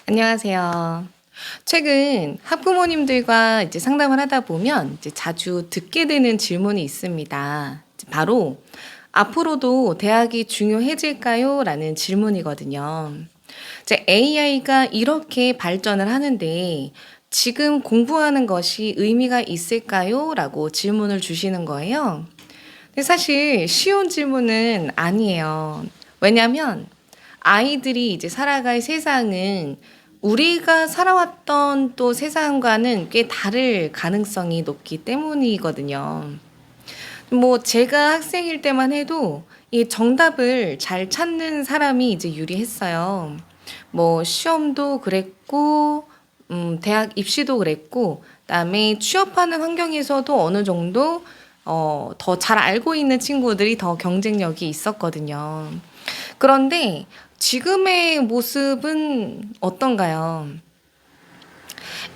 안녕하세요. 최근 학부모님들과 상담을 하다 보면 자주 듣게 되는 질문이 있습니다. 바로 앞으로도 대학이 중요해질까요? 라는 질문이거든요. AI가 이렇게 발전을 하는데 지금 공부하는 것이 의미가 있을까요? 라고 질문을 주시는 거예요. 근데 사실 쉬운 질문은 아니에요. 왜냐하면 아이들이 살아갈 세상은 우리가 살아왔던 또 세상과는 꽤 다를 가능성이 높기 때문이거든요. 뭐 제가 학생일 때만 해도 이 정답을 잘 찾는 사람이 유리했어요. 뭐 시험도 그랬고, 대학 입시도 그랬고, 그다음에 취업하는 환경에서도 어느 정도 더 잘 알고 있는 친구들이 더 경쟁력이 있었거든요. 그런데 지금의 모습은 어떤가요?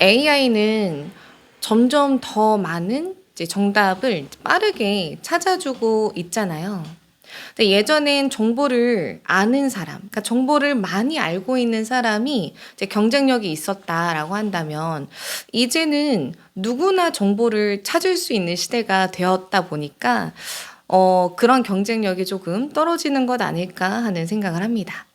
AI는 점점 더 많은 정답을 빠르게 찾아주고 있잖아요. 근데 예전엔 정보를 아는 사람, 그러니까 정보를 많이 알고 있는 사람이 경쟁력이 있었다라고 한다면, 이제는 누구나 정보를 찾을 수 있는 시대가 되었다 보니까, 그런 경쟁력이 조금 떨어지는 것 아닐까 하는 생각을 합니다.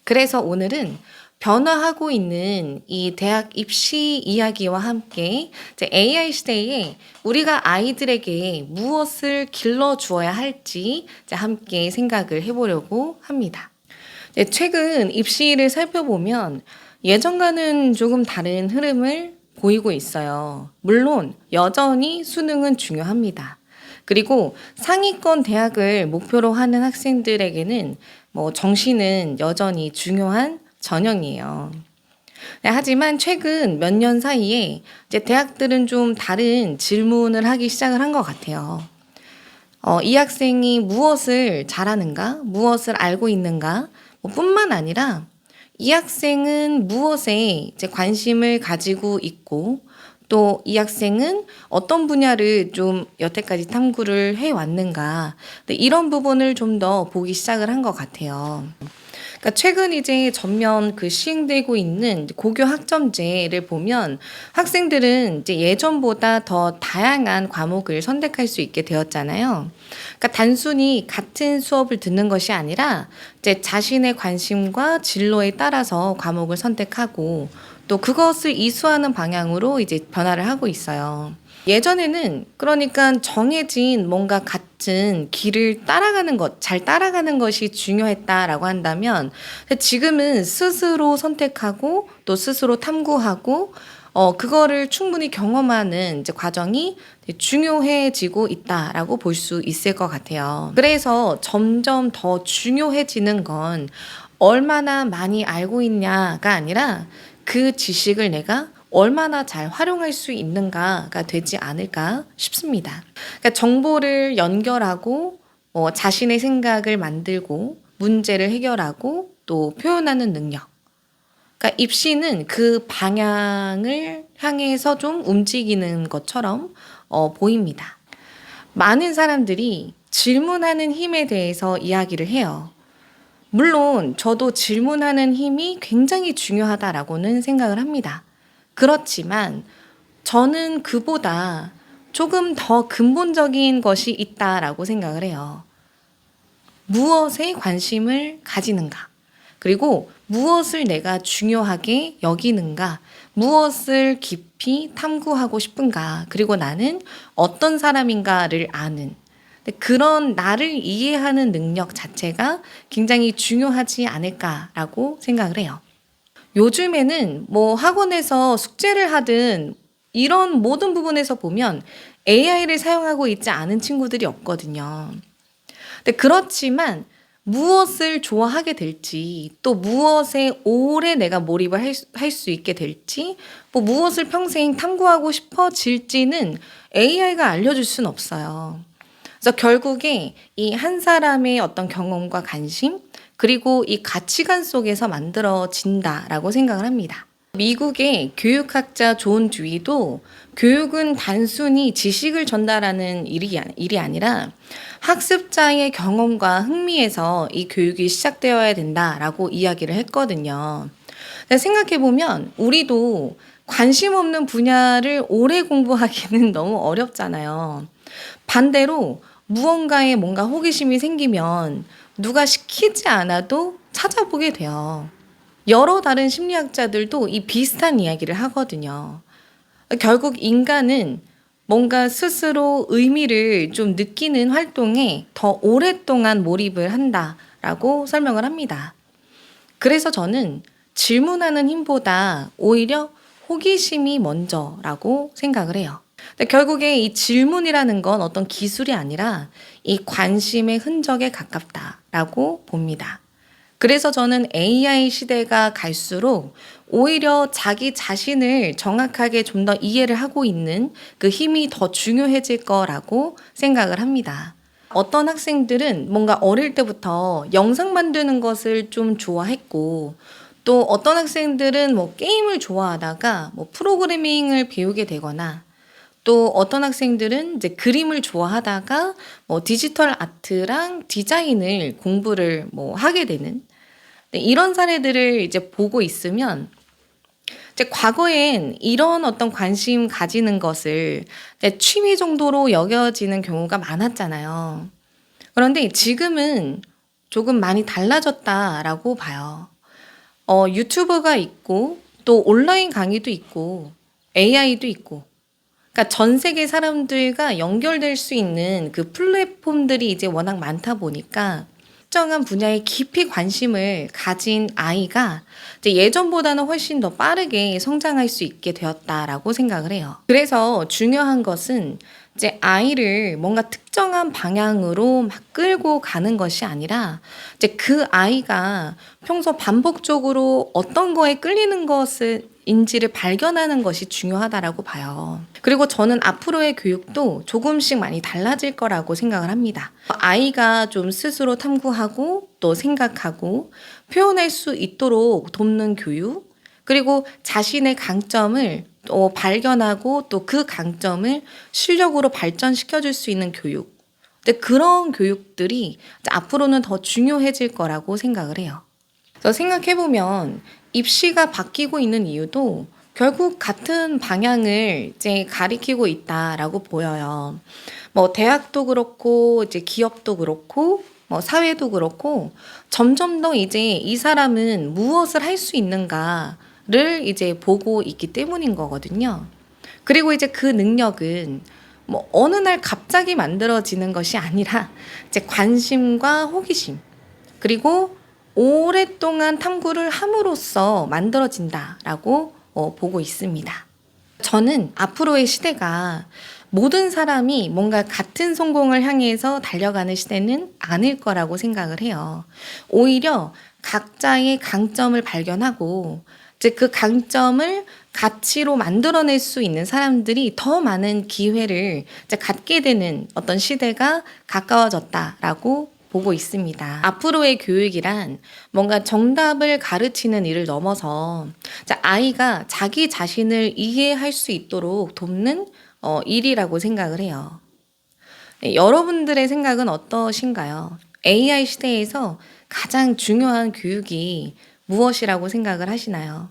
그래서 오늘은 변화하고 있는 이 대학 입시 이야기와 함께 AI 시대에 우리가 아이들에게 무엇을 길러주어야 할지 함께 생각을 해보려고 합니다. 최근 입시를 살펴보면 예전과는 조금 다른 흐름을 보이고 있어요. 물론 여전히 수능은 중요합니다. 그리고 상위권 대학을 목표로 하는 학생들에게는 뭐 정시는 여전히 중요한 전형이에요. 하지만 최근 몇 년 사이에 대학들은 좀 다른 질문을 하기 시작을 한 것 같아요. 이 학생이 무엇을 잘하는가, 무엇을 알고 있는가, 뿐만 아니라 이 학생은 무엇에 관심을 가지고 있고, 또 이 학생은 어떤 분야를 좀 여태까지 탐구를 해왔는가, 이런 부분을 좀 더 보기 시작을 한 것 같아요. 그러니까 최근 전면 시행되고 있는 고교 학점제를 보면 학생들은 예전보다 더 다양한 과목을 선택할 수 있게 되었잖아요. 그러니까 단순히 같은 수업을 듣는 것이 아니라 자신의 관심과 진로에 따라서 과목을 선택하고 또 그것을 이수하는 방향으로 변화를 하고 있어요. 예전에는 그러니까 정해진 뭔가 같은 길을 따라가는 것, 잘 따라가는 것이 중요했다라고 한다면 지금은 스스로 선택하고 또 스스로 탐구하고 그거를 충분히 경험하는 과정이 중요해지고 있다라고 볼 수 있을 것 같아요. 그래서 점점 더 중요해지는 건 얼마나 많이 알고 있냐가 아니라 그 지식을 내가 얼마나 잘 활용할 수 있는가가 되지 않을까 싶습니다. 그러니까 정보를 연결하고 자신의 생각을 만들고 문제를 해결하고 또 표현하는 능력. 그러니까 입시는 그 방향을 향해서 좀 움직이는 것처럼 보입니다. 많은 사람들이 질문하는 힘에 대해서 이야기를 해요. 물론 저도 질문하는 힘이 굉장히 중요하다라고는 생각을 합니다. 그렇지만 저는 그보다 조금 더 근본적인 것이 있다라고 생각을 해요. 무엇에 관심을 가지는가? 그리고 무엇을 내가 중요하게 여기는가? 무엇을 깊이 탐구하고 싶은가? 그리고 나는 어떤 사람인가를 아는 그런 나를 이해하는 능력 자체가 굉장히 중요하지 않을까라고 생각을 해요. 요즘에는 뭐 학원에서 숙제를 하든 이런 모든 부분에서 보면 AI를 사용하고 있지 않은 친구들이 없거든요. 근데 그렇지만 무엇을 좋아하게 될지, 또 무엇에 오래 내가 몰입을 할 수 있게 될지, 뭐 무엇을 평생 탐구하고 싶어질지는 AI가 알려줄 수는 없어요. 그래서 결국에 이 한 사람의 어떤 경험과 관심, 그리고 이 가치관 속에서 만들어진다라고 생각을 합니다. 미국의 교육학자 존 듀이도 교육은 단순히 지식을 전달하는 일이 아니라 학습자의 경험과 흥미에서 이 교육이 시작되어야 된다라고 이야기를 했거든요. 생각해보면 우리도 관심 없는 분야를 오래 공부하기는 너무 어렵잖아요. 반대로 무언가에 뭔가 호기심이 생기면 누가 시키지 않아도 찾아보게 돼요. 여러 다른 심리학자들도 이 비슷한 이야기를 하거든요. 결국 인간은 뭔가 스스로 의미를 좀 느끼는 활동에 더 오랫동안 몰입을 한다라고 설명을 합니다. 그래서 저는 질문하는 힘보다 오히려 호기심이 먼저라고 생각을 해요. 근데 결국에 이 질문이라는 건 어떤 기술이 아니라 이 관심의 흔적에 가깝다라고 봅니다. 그래서 저는 AI 시대가 갈수록 오히려 자기 자신을 정확하게 좀 더 이해를 하고 있는 그 힘이 더 중요해질 거라고 생각을 합니다. 어떤 학생들은 뭔가 어릴 때부터 영상 만드는 것을 좀 좋아했고, 또 어떤 학생들은 뭐 게임을 좋아하다가 뭐 프로그래밍을 배우게 되거나, 또 어떤 학생들은 이제 그림을 좋아하다가 뭐 디지털 아트랑 디자인을 공부를 뭐 하게 되는, 이런 사례들을 이제 보고 있으면 이제 과거엔 이런 어떤 관심 가지는 것을 취미 정도로 여겨지는 경우가 많았잖아요. 그런데 지금은 조금 많이 달라졌다라고 봐요. 유튜브가 있고 또 온라인 강의도 있고 AI도 있고, 그러니까 전 세계 사람들과 연결될 수 있는 그 플랫폼들이 이제 워낙 많다 보니까 특정한 분야에 깊이 관심을 가진 아이가 이제 예전보다는 훨씬 더 빠르게 성장할 수 있게 되었다라고 생각을 해요. 그래서 중요한 것은 이제 아이를 뭔가 특정한 방향으로 막 끌고 가는 것이 아니라 이제 그 아이가 평소 반복적으로 어떤 거에 끌리는 것을 인지를 발견하는 것이 중요하다라고 봐요. 그리고 저는 앞으로의 교육도 조금씩 많이 달라질 거라고 생각을 합니다. 아이가 좀 스스로 탐구하고 또 생각하고 표현할 수 있도록 돕는 교육, 그리고 자신의 강점을 또 발견하고 또 그 강점을 실력으로 발전시켜 줄 수 있는 교육. 근데 그런 교육들이 앞으로는 더 중요해질 거라고 생각을 해요. 그래서 생각해보면 입시가 바뀌고 있는 이유도 결국 같은 방향을 이제 가리키고 있다라고 보여요. 뭐 대학도 그렇고 이제 기업도 그렇고 뭐 사회도 그렇고 점점 더 이제 이 사람은 무엇을 할 수 있는가를 이제 보고 있기 때문인 거거든요. 그리고 이제 그 능력은 뭐 어느 날 갑자기 만들어지는 것이 아니라 이제 관심과 호기심, 그리고 오랫동안 탐구를 함으로써 만들어진다라고 보고 있습니다. 저는 앞으로의 시대가 모든 사람이 뭔가 같은 성공을 향해서 달려가는 시대는 아닐 거라고 생각을 해요. 오히려 각자의 강점을 발견하고 즉 그 강점을 가치로 만들어낼 수 있는 사람들이 더 많은 기회를 이제 갖게 되는 어떤 시대가 가까워졌다라고 보고 있습니다. 앞으로의 교육이란 뭔가 정답을 가르치는 일을 넘어서 아이가 자기 자신을 이해할 수 있도록 돕는 일이라고 생각을 해요. 네, 여러분들의 생각은 어떠신가요? AI 시대에서 가장 중요한 교육이 무엇이라고 생각을 하시나요?